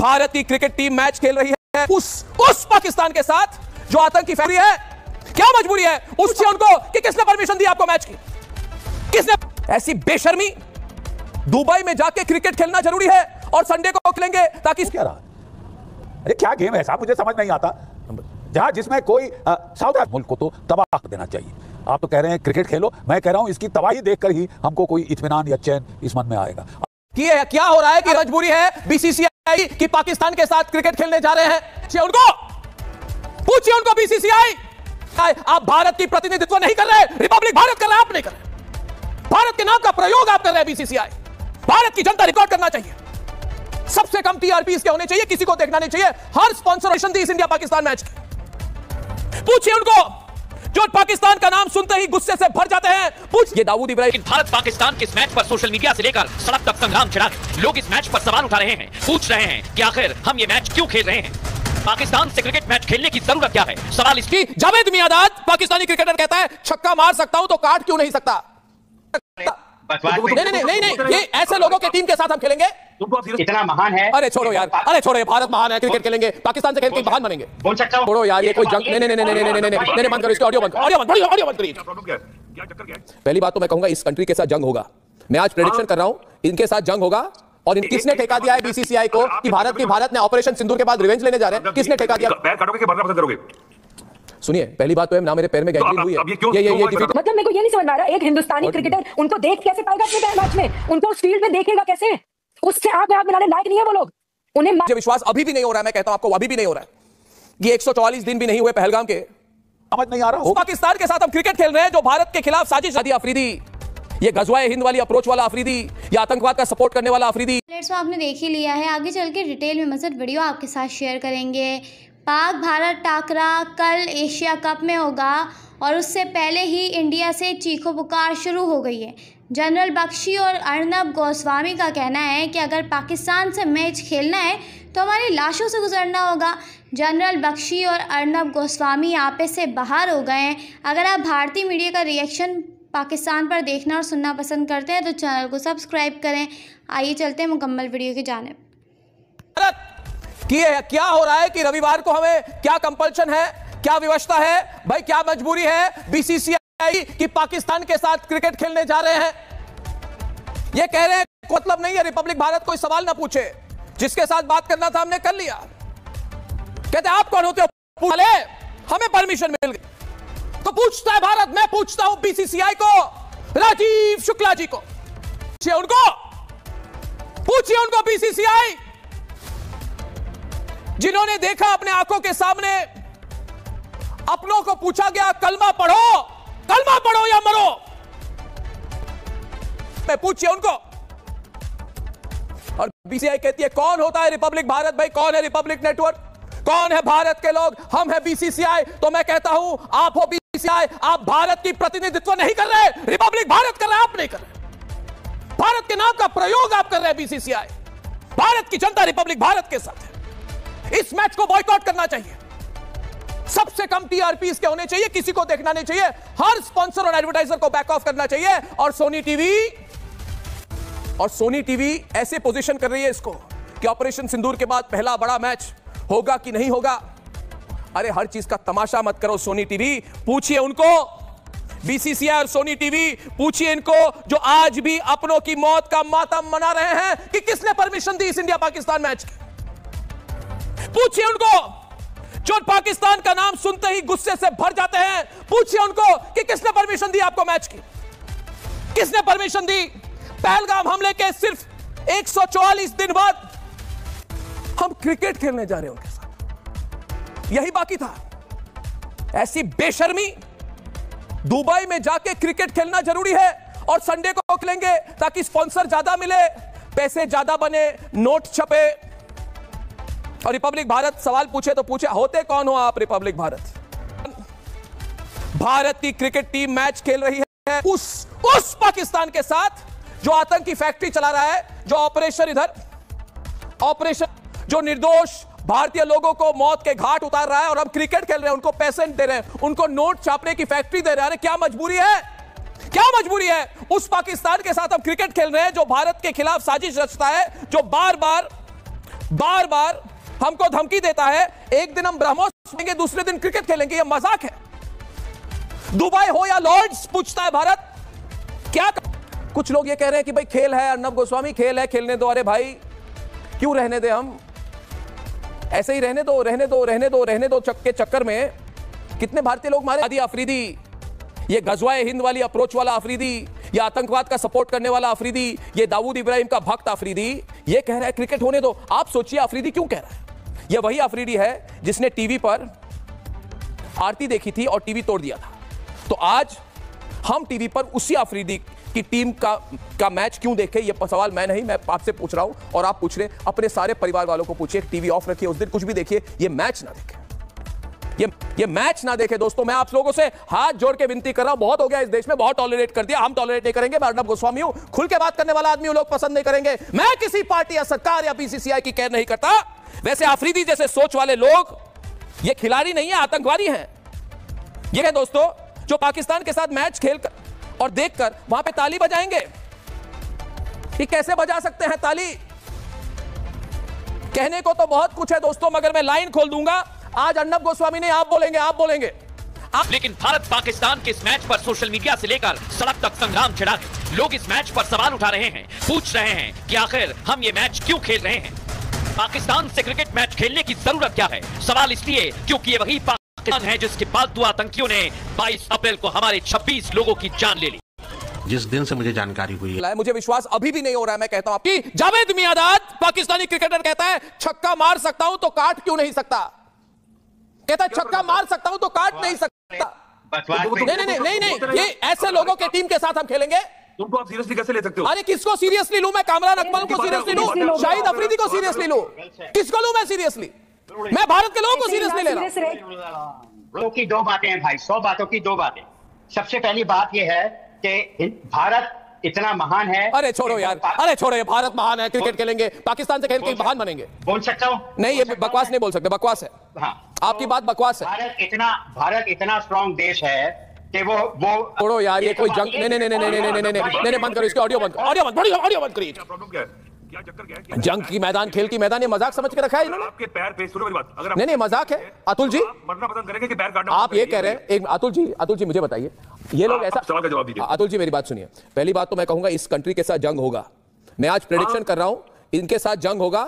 भारत की cricket team match खेल रही है उस पाकिस्तान के साथ जो आतंकी फैली है। क्या मजबूरी है उससे उनको कि किसने परमिशन दी आपको मैच की? किसने? ऐसी बेशर्मी। दुबई में जाके क्रिकेट खेलना जरूरी है और संडे को खेलेंगे ताकि क्या रहा? अरे क्या गेम है साहब, मुझे समझ नहीं आता। जहां जिसमें कोई साउथ मुल्क को तो तबाह कर देना चाहिए। आप तो कह रहे हैं क्रिकेट खेलो, मैं कह रहा हूं इसकी तबाही देखकर ही हमको कोई इत्मीनान या चैन इस मन में आएगा। क्या हो रहा है कि मजबूरी है बीसीसीआई की पाकिस्तान के साथ क्रिकेट खेलने जा रहे हैं? पूछिए उनको बीसीसीआई, आप भारत की प्रतिनिधित्व नहीं कर रहे, रिपब्लिक भारत कर रहे हैं, आप नहीं कर रहे। भारत के नाम का प्रयोग आप कर रहे हैं बीसीसीआई। भारत की जनता रिकॉर्ड करना चाहिए। सबसे कम टीआरपी इसके होने चाहिए, किसी को देखना नहीं चाहिए। हर स्पॉन्सरेशन दी इस इंडिया पाकिस्तान मैच की। पूछिए उनको जो पाकिस्तान का नाम सुनते ही गुस्से से भर जाते हैं। पूछिए दाऊद इब्राहिम। भारत पाकिस्तान के इस मैच पर सोशल मीडिया से लेकर सड़क तक संग्राम छिड़ा है। लोग इस मैच पर सवाल उठा रहे हैं, पूछ रहे हैं कि आखिर हम ये मैच क्यों खेल रहे हैं? पाकिस्तान से क्रिकेट मैच खेलने की जरूरत क्या है? सवाल इसकी। जावेद मियांदाद पाकिस्तानी क्रिकेटर कहता है छक्का मार सकता हूं तो काट क्यों नहीं सकता? नहीं, ये ऐसे लोगों की टीम के साथ हम खेलेंगे। इतना महान है। अरे छोड़ो यार, अरे छोड़ो, भारत महान है, क्रिकेट खेलेंगे, पाकिस्तान से खेल के महान बनेंगे। छोड़ो यार, ये कोई जंग नहीं, बंद करो इसको, ऑडियो बंद करिए। पहली बात तो मैं कहूंगा इस कंट्री के साथ जंग होगा। मैं आज प्रेडिक्शन कर रहा हूं, इनके साथ जंग होगा। और किसने ठेका दिया है बीसीसीआई को कि भारत ने ऑपरेशन सिंदूर के बाद रिवेंज लेने जा रहे हैं? किसने ठेका दिया? पैर काटोगे कि बदला करोगे? सुनिए, पहली बात तो है ना मेरे पैर में गैंग्रीन हुई है। ये मतलब मेरे को ये नहीं समझ आ रहा, एक हिंदुस्तानी क्रिकेटर उनको देख कैसे पाएगा अपने मैच में? उनको उस फील्ड में देखेगा कैसे? उससे आप मिलाने लायक नहीं है वो लोग। उन्हें मुझे विश्वास अभी भी नहीं हो रहा है, मैं कहता हूं आपको अभी भी नहीं हो रहा है। ये 144 दिन भी नहीं हुए पहलगाम के। समझ नहीं आ रहा हो। पाकिस्तान के साथ हम क्रिकेट खेल रहे हैं जो भारत के खिलाफ साजिश आदि अफरीदी, ये गजवाए हिंद वाली अप्रोच वाला अफरीदी, ये आतंकवाद का सपोर्ट करने वाला अफरीदी। तो आपने देख ही लिया है, आगे चल के डिटेल में मज़ेदार वीडियो आपके साथ शेयर करेंगे। पाक भारत टाकरा कल एशिया कप में होगा और उससे पहले ही इंडिया से चीखो पुकार शुरू हो गई है। जनरल बख्शी और अर्नब गोस्वामी का कहना है कि अगर पाकिस्तान से मैच खेलना है तो हमारी लाशों से गुजरना होगा। जनरल बख्शी और अर्नब गोस्वामी आपे से बाहर हो गए हैं। अगर आप भारतीय मीडिया का रिएक्शन पाकिस्तान पर देखना और सुनना पसंद करते हैं तो चैनल को सब्सक्राइब करें। आइए चलते हैं मुकम्मल वीडियो की जानिब। क्या हो रहा है कि रविवार को हमें क्या कंपल्शन है, क्या व्यवस्था है भाई, क्या मजबूरी है बीसीसीआई की पाकिस्तान के साथ क्रिकेट खेलने जा रहे हैं? ये कह रहे हैं मतलब नहीं है रिपब्लिक भारत कोई सवाल ना पूछे, जिसके साथ बात करना था हमने कर लिया। कहते आप कौन होते हो? पूछ ले, हमें परमिशन मिल गई। तो पूछता है भारत, मैं पूछता हूं बीसीसीआई को, राजीव शुक्ला जी को। पूछिए उनको बीसीसीआई जिन्होंने देखा अपने आंखों के सामने, अपनों को पूछा गया कलमा पढ़ो या मरो। मैं पूछिए उनको। और बीसीसीआई कहती है कौन होता है रिपब्लिक भारत? भाई कौन है रिपब्लिक नेटवर्क? कौन है भारत के लोग? हम है बीसीसीआई। तो मैं कहता हूं आप हो बीसीसीआई, आप भारत की प्रतिनिधित्व नहीं कर रहे, रिपब्लिक भारत कर रहे हैं, आप नहीं कर रहे। भारत के नाम का प्रयोग आप कर रहे हैं बीसीसीआई। भारत की जनता रिपब्लिक भारत के साथ है। इस मैच को बॉयकॉट करना चाहिए। सबसे कम टीआरपी इसके होने चाहिए, किसी को देखना नहीं चाहिए। हर स्पॉन्सर और एडवर्टाइजर को बैक ऑफ करना चाहिए। और सोनी टीवी ऐसे पोजीशन कर रही है इसको कि ऑपरेशन सिंदूर के बाद पहला बड़ा मैच होगा कि नहीं होगा। अरे हर चीज का तमाशा मत करो सोनी टीवी। पूछिए उनको, बीसीसीआई और सोनी टीवी, पूछिए इनको जो आज भी अपनों की मौत का मातम मना रहे हैं कि किसने परमिशन दी इस इंडिया पाकिस्तान मैच की। पूछिए उनको जो पाकिस्तान का नाम सुनते ही गुस्से से भर जाते हैं। पूछिए उनको कि किसने परमिशन दी आपको मैच की? किसने परमिशन दी? पहलगाम हमले के सिर्फ 144 दिन बाद हम क्रिकेट खेलने जा रहे हैं उनके साथ, यही बाकी था। ऐसी बेशर्मी। दुबई में जाके क्रिकेट खेलना जरूरी है और संडे को खेलेंगे ताकि स्पॉन्सर ज्यादा मिले, पैसे ज्यादा बने, नोट छपे। और रिपब्लिक भारत सवाल पूछे तो पूछे होते कौन हो आप रिपब्लिक भारत? भारत की क्रिकेट टीम मैच खेल रही है उस पाकिस्तान के साथ जो आतंकी फैक्ट्री चला रहा है, जो ऑपरेशन जो निर्दोष भारतीय लोगों को मौत के घाट उतार रहा है। और हम क्रिकेट खेल रहे हैं, उनको पैसे दे रहे हैं, उनको नोट छापने की फैक्ट्री दे रहे हैं। अरे क्या मजबूरी है, क्या मजबूरी है? उस पाकिस्तान के साथ हम क्रिकेट खेल रहे हैं जो भारत के खिलाफ साजिश रचता है, जो बार बार बार बार हमको धमकी देता है, एक दिन हम ब्रह्मोस खेलेंगे, दूसरे दिन क्रिकेट खेलेंगे। यह मजाक है। दुबई हो या लॉर्ड्स, पूछता है भारत क्या कुछ लोग ये कह रहे हैं कि भाई खेल है, अर्नब गोस्वामी खेल है, खेलने दो। अरे भाई क्यों रहने दे, हम ऐसे ही रहने दो, रहने दो, रहने दो, रहने दो। के चक्कर में कितने भारतीय लोग मारे। आदि अफरीदी, ये गजवाए हिंद वाली अप्रोच वाला अफरीदी, या आतंकवाद का सपोर्ट करने वाला अफरीदी, ये दाऊद इब्राहिम का भक्त अफरीदी, ये कह रहा है क्रिकेट होने दो। आप सोचिए अफरीदी क्यों कह रहा है। ये वही अफरीदी है जिसने टीवी पर आरती देखी थी और टीवी तोड़ दिया था। तो आज हम टीवी पर उसी अफरीदी की टीम का मैच क्यों देखें। ये सवाल मैं नहीं, मैं आपसे पूछ रहा हूं और आप पूछ रहे। अपने सारे परिवार वालों को पूछिए, टीवी ऑफ रखिए, उस दिन कुछ भी देखिए, ये मैच ना देखें, ये मैच ना देखे। दोस्तों मैं आप लोगों से हाथ जोड़ के विनती कर रहा हूं, बहुत हो गया इस देश में, बहुत टॉलरेट कर दिया, हम टॉलरेट नहीं करेंगे। मैं अर्नब गोस्वामी हूं, खुल के बात करने वाला आदमी हूं, लोग पसंद नहीं करेंगे। मैं किसी पार्टी या सरकार या बीसीसीआई की केयर नहीं करता। वैसे अफरीदी जैसे सोच वाले लोग ये खिलाड़ी नहीं है, आतंकवादी हैं। ये है दोस्तों जो पाकिस्तान के साथ मैच खेलकर और देखकर वहां पे ताली बजाएंगे। कि कैसे बजा सकते हैं ताली। कहने को तो बहुत कुछ है दोस्तों, मगर मैं लाइन खोल दूंगा। आज अर्नब गोस्वामी ने आप बोलेंगे, आप बोलेंगे। लेकिन भारत पाकिस्तान के इस मैच पर सोशल मीडिया से लेकर सड़क तक संग्राम छिड़ा है। लोग इस मैच पर सवाल उठा रहे हैं, पूछ रहे हैं कि आखिर हम ये मैच क्यों खेल रहे हैं। पाकिस्तान से क्रिकेट मैच खेलने की जरूरत क्या है। सवाल इसलिए क्योंकि ये वही पाकिस्तान है जिसके पालतू आतंकियों ने 22 अप्रैल को हमारे 26 लोगों की जान ले ली। जिस दिन से मुझे जानकारी हुई है, मुझे विश्वास अभी भी नहीं हो रहा है। मैं कहता हूं कि जावेद मियांदाद पाकिस्तानी क्रिकेटर कहता है छक्का मार सकता हूं तो काट क्यों नहीं सकता। कहता है छक्का मार सकता हूं तो काट नहीं सकता। नहीं, ये ऐसे लोगों के टीम के साथ हम खेलेंगे। तुमको आप सीरियसली कैसे ले सकते हो। अरे किसको सीरियसली लूं मैं। कामरान अकमल को सीरियसली लूं, शाहिद अफरीदी को सीरियसली लूं, किसको लूं मैं सीरियसली। मैं भारत के लोगों को सीरियसली ले रहा हूं। की दो बातें हैं भाई, 100 बातों की दो बातें। सबसे पहली बात यह है कि भारत इतना महान है। अरे छोड़ो यार, अरे छोड़ो, ये भारत महान है, क्रिकेट खेलेंगे, पाकिस्तान से खेल के महान बनेंगे। बोल सकता हूं? नहीं, ये बकवास नहीं बोल सकते, बकवास है। हाँ, आपकी बात बकवास है। भारत इतना स्ट्रॉन्ग देश है कि वो छोड़ो यार, ये कोई जंग नहीं, बंद करो इसके ऑडियो बंद करो, ऑडियो बंद करिए। क्या चक्कर क्या है? जंग की मैदान, खेल की मैदान, ये मजाक समझ के रखा है इन्होंने। आपके पैर पे सुनो मेरी बात, अगर नहीं मजाक है। अतुल जी मरना पसंद करेंगे कि पैर काटना। आप ये कह रहे हैं, एक अतुल जी मुझे बताइए, ये लोग ऐसा सवाल का जवाब दीजिए। अतुल जी मेरी बात सुनिए। पहली बात तो मैं कहूंगा इस कंट्री के साथ जंग होगा। मैं आज प्रेडिक्शन कर रहा हूं, इनके साथ जंग होगा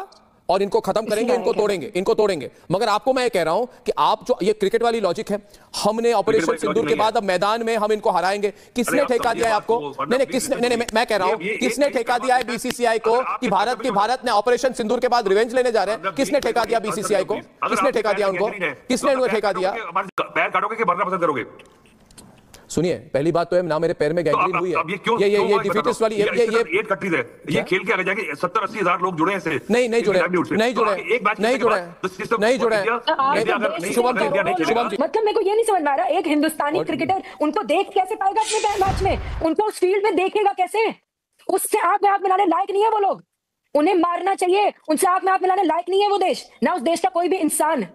और इनको खत्म करेंगे, इनको तोड़ेंगे। मगर आपको मैं कह रहा हूं कि आप जो ये क्रिकेट वाली लॉजिक है, हमने ऑपरेशन सिंदूर के बाद अब मैदान में हम इनको हराएंगे। किसने ठेका दिया है आपको। नहीं, मैं कह रहा हूं किसने ठेका दिया है बीसीसीआई को कि भारत ने ऑपरेशन सिंदूर के बाद रिवेंज लेने जा रहे हैं। किसने ठेका दिया बीसीसीआई को, किसने ठेका दिया उनको, किसने उन्हें ठेका दिया। पैर काटोगे कि मरना पसंद करोगे। सुनिए, पहली बात तो है ना मेरे पैर में गैंग्रीन हुई है। ये डिफीटिस्ट वाली ये खेल के आगे जाके 70-80 हजार लोग जुड़े हैं। नहीं जुड़े। शुभम जी, मतलब मेरे को ये नहीं समझ में आ रहा, एक हिंदुस्तानी क्रिकेटर उनको देख कैसे पाएगा अपने मैच में, उनको उस फील्ड में देखेगा कैसे। उससे आंख में आंख मिलाने लायक नहीं है वो लोग, उन्हें मारना चाहिए। उनसे आंख में आंख मिलाने लायक नहीं है वो देश, ना उस देश का कोई भी इंसान।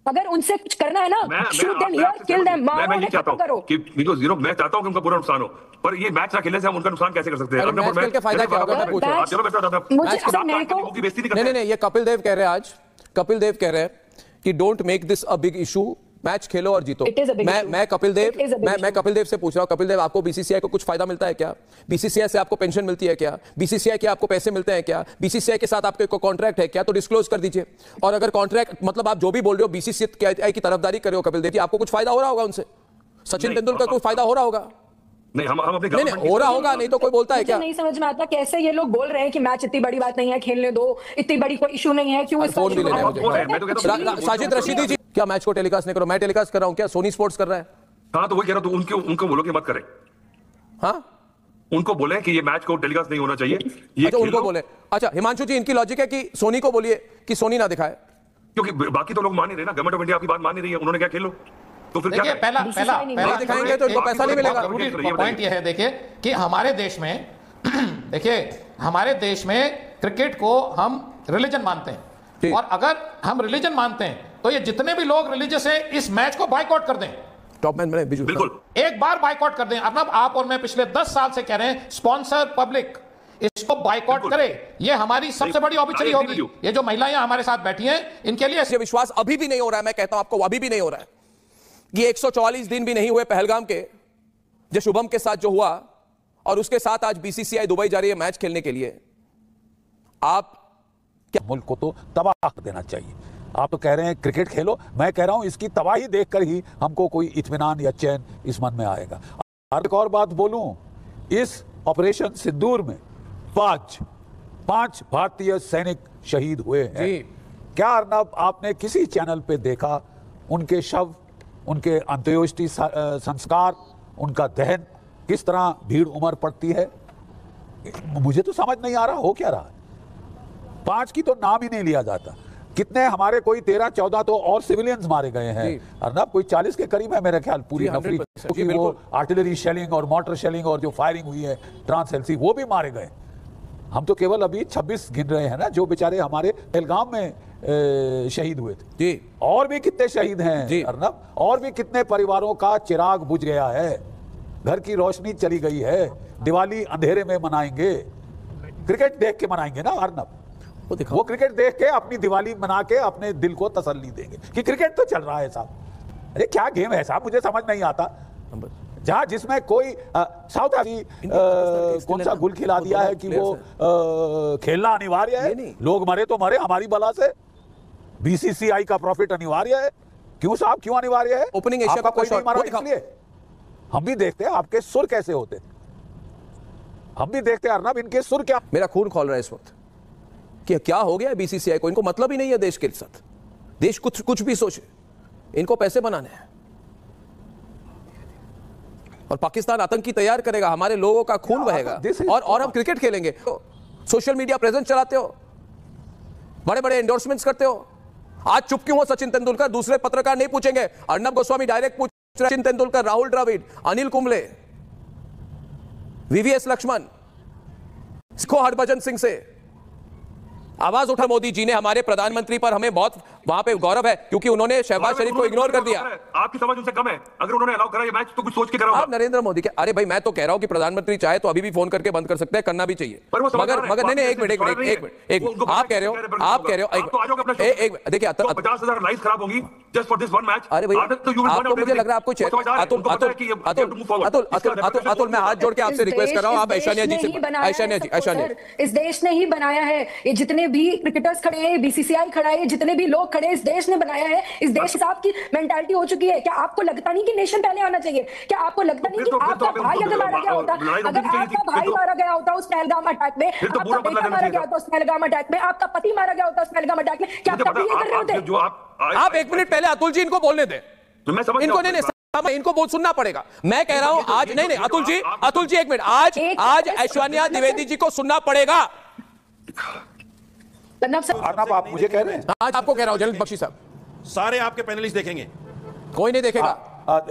अगर उनसे कुछ करना है ना, shoot them here, kill them, मारो। मैं ये चाहता हूं कि बिल्कुल जीरो, मैं चाहता हूं कि उनका पूरा नुकसान हो, पर ये मैच ना खेलने से हम उनका नुकसान कैसे कर सकते हैं। मैच खेल के फायदा क्या होगा मैं पूछ रहा हूं। नहीं, ये कपिल देव कह रहे हैं, आज कपिल देव कह रहे हैं कि don't make this a big issue, match खेलो और जीतो। मैं कपिल देव से पूछ रहा हूं, कपिल देव आपको बीसीसीआई को कुछ फायदा मिलता है क्या। बीसीसीआई से आपको पेंशन मिलती है क्या, बीसीसीआई के आपको पैसे मिलते हैं क्या, बीसीसीआई के साथ आपके कॉन्ट्रैक्ट है क्या, तो डिस्क्लोज कर दीजिए। और अगर कॉन्ट्रैक्ट मतलब आप जो भी बोल रहे हो बीसीसीआई की तरफदारी कर रहे हो कपिल देव जी, आपको कुछ फायदा हो रहा होगा उनसे, सचिन तेंदुलकर को फायदा हो रहा होगा। नहीं, हम अपने नहीं हो रहा होगा, नहीं तो कोई बोलता है क्या। नहीं समझ में आता कैसे ये लोग बोल रहे हैं कि मैच इतनी बड़ी बात नहीं है, खेलने दो, इतनी बड़ी कोई इशू नहीं है, क्यों फोन भी ले रहे हैं। साजिद रशीदी जी, क्या मैच को टेलीकास्ट नहीं करो, मैं टेलीकास्ट कर रहा हूं, क्या सोनी स्पोर्ट्स कर रहा है। हाँ तो वही कह रहा हूं, तो उनको बोलो कि मत करें। हाँ उनको बोले कि ये मैच को टेलीकास्ट नहीं होना चाहिए, ये अच्छा उनको बोले। अच्छा हिमांशु जी, इनकी लॉजिक है कि सोनी को बोलिए कि सोनी ना दिखाए, क्योंकि बाकी तो लोग मान नहीं रहे ना, गवर्नमेंट ऑफ इंडिया आपकी बात मान नहीं रही है, उन्होंने क्या खेलो तो फिर क्या पहला दिखाएंगे तो इनको पैसा नहीं मिलेगा। पॉइंट ये है देखिए कि हमारे देश में देखिए हमारे देश में क्रिकेट को हम रिलीजन मानते हैं, और अगर हम रिलीजन मानते हैं तो ये जितने भी लोग रिलीजियस हैं इस मैच को बायकॉट कर दें। टॉपमैन बने बिल्कुल एक बार बायकॉट कर दें। अब आप और मैं पिछले 10 साल से कह रहे हैं स्पॉन्सर पब्लिक, इसको बाइकआउट करे। ये हमारी सबसे बड़ी ऑबिचरी होगी। ये जो महिलाएं हमारे साथ बैठी हैं, इनके लिए ये विश्वास अभी भी नहीं हो रहा है। मैं कहता हूं आपको, अभी भी नहीं हो रहा है कि 144 दिन भी नहीं हुए पहलगाम के, जो शुभम के साथ जो हुआ, और उसके साथ आज बीसीसीआई दुबई जा रही है मैच खेलने के लिए। आप क्या मुल्क को तो तबाह कर देना चाहिए। आप तो कह रहे हैं क्रिकेट खेलो, मैं कह रहा हूं इसकी तबाही देखकर ही हमको कोई इत्मीनान या चैन इस मन में आएगा। और एक और बात बोलूं, इस ऑपरेशन सिंदूर में पांच भारतीय सैनिक शहीद हुए हैं। क्या अर्नब आपने किसी चैनल पे देखा उनके शव, उनके अंत्योष्टि संस्कार, उनका दहन, किस तरह भीड़ उमड़ पड़ती है? मुझे तो समझ नहीं आ रहा हो क्या रहा है। 5 की तो नाम ही नहीं लिया जाता। कितने हमारे कोई 13-14 तो और सिविलियंस मारे गए हैं अर्नब, कोई 40 के करीब है मेरे ख्याल पूरी नफरी, क्योंकि वो आर्टिलरी शेलिंग और मोटर शेलिंग और जो फायरिंग हुई है ट्रांस एलसी, वो भी मारे गए। हम तो केवल अभी 26 गिन रहे हैं ना, जो बेचारे हमारे पहलगाम में शहीद हुए थे। और भी कितने शहीद हैं अर्नब, और भी कितने परिवारों का चिराग बुझ गया है, घर की रोशनी चली गई है। दिवाली अंधेरे में मनाएंगे, क्रिकेट देख के मनाएंगे ना अर्नब। वो क्रिकेट देख के अपनी दिवाली मना के अपने दिल को तसल्ली देंगे कि क्रिकेट तो चल रहा है साहब। अरे क्या गेम है साहब, मुझे समझ नहीं आता। जहां जिसमें कोई साउथ कौन सा गुल खिला दिया है कि वो खेलना अनिवार्य है, लोग मरे तो मरे हमारी बला से, बीसीसीआई का प्रॉफिट अनिवार्य है। क्यों साहब, क्यों अनिवार्य है? ओपनिंग एशिया कोई नहीं मारा इसलिए। हम भी देखते हैं आपके सुर कैसे होते, हम भी देखते हैं अर्नब इनके सुर क्या। मेरा खून खोल रहा है इस वक्त कि क्या हो गया बीसीसीआई को। इनको मतलब ही नहीं है देश के साथ। देश कुछ भी सोचे, इनको पैसे बनाने हैं। और पाकिस्तान आतंकी तैयार करेगा, हमारे लोगों का खून बहेगा, और हम क्रिकेट खेलेंगे। सोशल मीडिया प्रेजेंस चलाते हो, बड़े बड़े एंडोर्समेंट्स करते हो। आज चुप क्यों हो सचिन तेंदुलकर? दूसरे पत्रकार नहीं पूछेंगे। अर्नब गोस्वामी डायरेक्ट पूछ रहे, सचिन तेंदुलकर, राहुल द्रविड़, अनिल कुंबले, वीवीएस लक्ष्मण, सिखो हरभजन सिंह से आवाज उठा। मोदी जी ने हमारे प्रधानमंत्री पर, हमें बहुत वहां पे गौरव है, क्योंकि उन्होंने शहबाज शरीफ को इग्नोर कर दिया। आपकी समझ उनसे कम है। अगर उन्होंने अलाउ करा ये मैच तो कुछ सोच के करा होगा। आप नरेंद्र मोदी के, अरे भाई मैं तो कह रहा हूं कि प्रधानमंत्री चाहे तो अभी भी फोन करके बंद कर सकते हैं, करना भी चाहिए। मगर नहीं, एक मिनट, आप कह रहे हो देखिए 50,000 लाइफ खराब होगी just for this one match. अरे भाई आपको, मुझे लग रहा है आपको अतुल, मैं हाथ जोड़ के आपसे रिक्वेस्ट कर रहा हूं, आप ऐशानिया जी से, ऐशानिया इस देश ने ही बनाया है। ये जितने भी क्रिकेटर्स खड़े हैं, बीसीसीआई खड़ा है, जितने भी लोग खड़े हैं, इस देश ने बनाया है। इस देश हिसाब की मेंटालिटी हो चुकी है। क्या आपको लगता नहीं कि नेशन पहले आना चाहिए? क्या आपको लगता नहीं कि आपका भाई अगर मारा गया होता, अगर आपका भाई मारा गया होता उस पहलगाम अटैक में, आपका बेटा मारा गया होता उस पहलगाम अटैक में, आपका पति मारा गया होता उस पहलगाम अटैक में, क्या तब भी ये कर रहे होते? आप 1 मिनट पहले अतुल जी इनको बोलने दें। इनको नहीं, इनको बोल सुनना पड़ेगा। मैं कह रहा हूं आज, नहीं अतुल जी 1 मिनट, आज ऐश्वर्या द्विवेदी जी को सुनना पड़ेगा। अर्नब आप मुझे कह रहे हैं? आज आपको कह रहा हूं जलील बख्शी साहब, सारे आपके पैनलिस्ट देखेंगे, कोई नहीं देखेगा।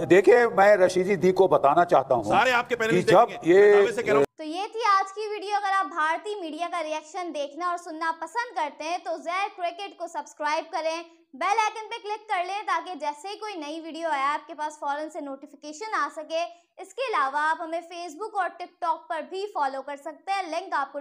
देखिए मैं रशीदी दी को बताना चाहता हूं, सारे आपके पैनलिस्ट जब देखेंगे। तो ये थी आज की वीडियो। अगर आप भारतीय मीडिया का रिएक्शन देखना और सुनना पसंद करते हैं तो ज़ेड क्रिकेट को सब्सक्राइब करें, बेल आइकन पे क्लिक कर लें ताकि जैसे ही कोई नई वीडियो आए आपके पास फौरन से नोटिफिकेशन आ सके। इसके अलावा आप हमें फेसबुक और टिकटॉक पर भी फॉलो कर सकते हैं, लिंक आपको